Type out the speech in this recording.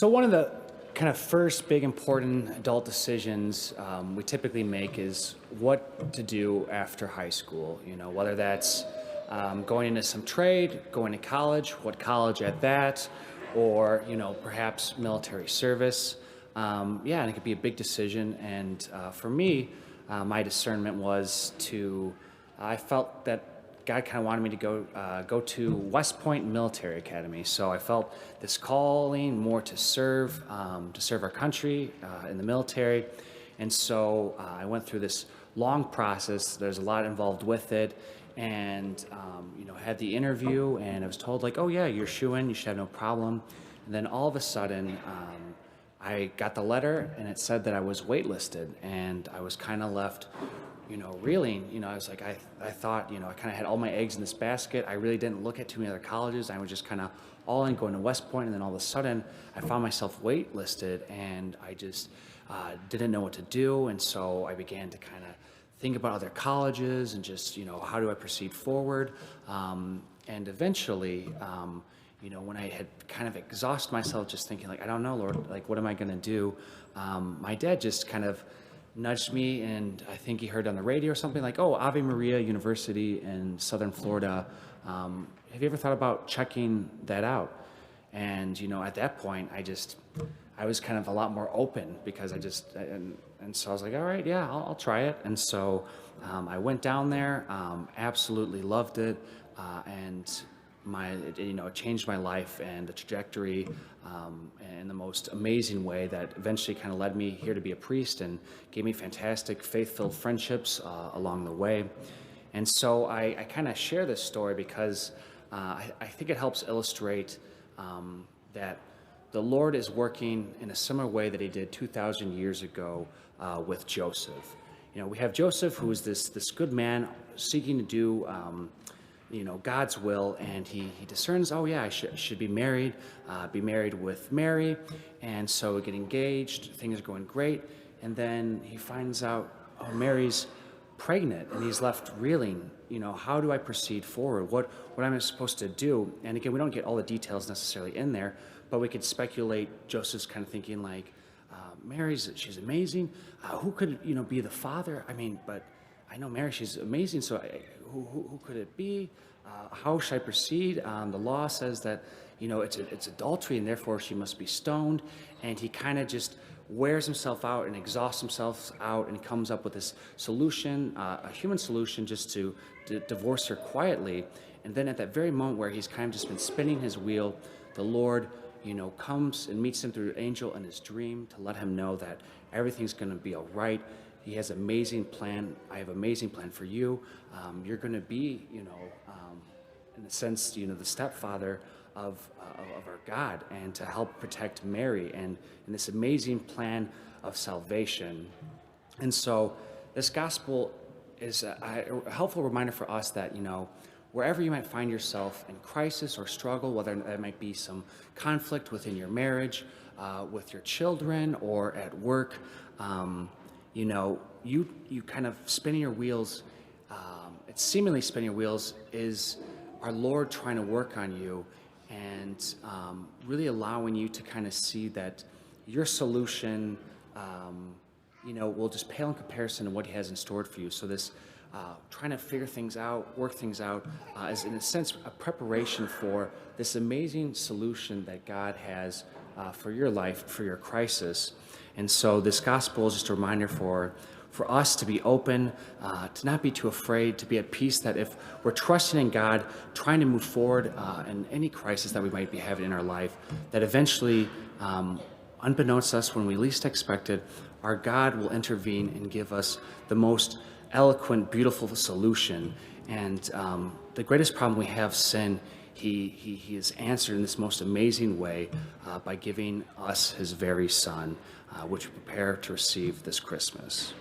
So one of the kind of first big important adult decisions we typically make is what to do after high school. Whether that's going into some trade, going to college, what college at that, or perhaps military service. Yeah, and it could be a big decision. And for me, my discernment was to. I felt that God kind of wanted me to go to West Point Military Academy. So I felt this calling more to serve our country in the military. And so I went through this long process. There's a lot involved with it, and had the interview, and I was told like, oh yeah, you're shoo-in, you should have no problem. And then all of a sudden, I got the letter, and it said that I was waitlisted, and I was kind of left reeling. I was like, I thought, I kind of had all my eggs in this basket. I really didn't look at too many other colleges. I was just kind of all in going to West Point, and then all of a sudden, I found myself waitlisted, and I just didn't know what to do, and so I began to kind of think about other colleges and just, how do I proceed forward? And eventually, when I had kind of exhausted myself just thinking like, I don't know, Lord, like, what am I going to do? My dad just kind of nudged me, and I think he heard on the radio or something like, oh, Ave Maria University in Southern Florida. Have you ever thought about checking that out? And, at that point, I was kind of a lot more open because and so I was like, all right, yeah, I'll try it. And so I went down there, absolutely loved it. And it changed my life and the trajectory in the most amazing way that eventually kind of led me here to be a priest and gave me fantastic faith-filled friendships along the way. And so I kind of share this story because I think it helps illustrate that the Lord is working in a similar way that he did 2,000 years ago with Joseph. We have Joseph, who is this good man seeking to do God's will, and he discerns, oh yeah, I should be married with Mary, and so we get engaged, things are going great, and then he finds out, oh, Mary's pregnant, and he's left reeling. How do I proceed forward? What am I supposed to do? And again, we don't get all the details necessarily in there, but we could speculate. Joseph's kind of thinking like, she's amazing. Who could be the father? I mean, but I know Mary, she's amazing. So who could it be? How should I proceed? The law says that it's adultery, and therefore she must be stoned. And he kind of just wears himself out and exhausts himself out, and comes up with this solution, a human solution, just to divorce her quietly. And then at that very moment where he's kind of just been spinning his wheel, the Lord comes and meets him through an angel in his dream to let him know that everything's going to be all right. He has an amazing plan. I have an amazing plan for you. You're going to be, in a sense, the stepfather of our God, and to help protect Mary, and in this amazing plan of salvation. And so this gospel is a helpful reminder for us that, wherever you might find yourself in crisis or struggle, whether that might be some conflict within your marriage, with your children, or at work, you kind of spinning your wheels, it's seemingly spinning your wheels, is our Lord trying to work on you, and really allowing you to kind of see that your solution, will just pale in comparison to what he has in store for you. So this trying to figure things out, work things out, is in a sense a preparation for this amazing solution that God has for your life, for your crisis. And so this gospel is just a reminder for us to be open, to not be too afraid, to be at peace, that if we're trusting in God, trying to move forward in any crisis that we might be having in our life, that eventually, unbeknownst to us, when we least expect it, our God will intervene and give us the most eloquent, beautiful solution. And the greatest problem we have, sin, he is answered in this most amazing way by giving us his very son, which we prepare to receive this Christmas.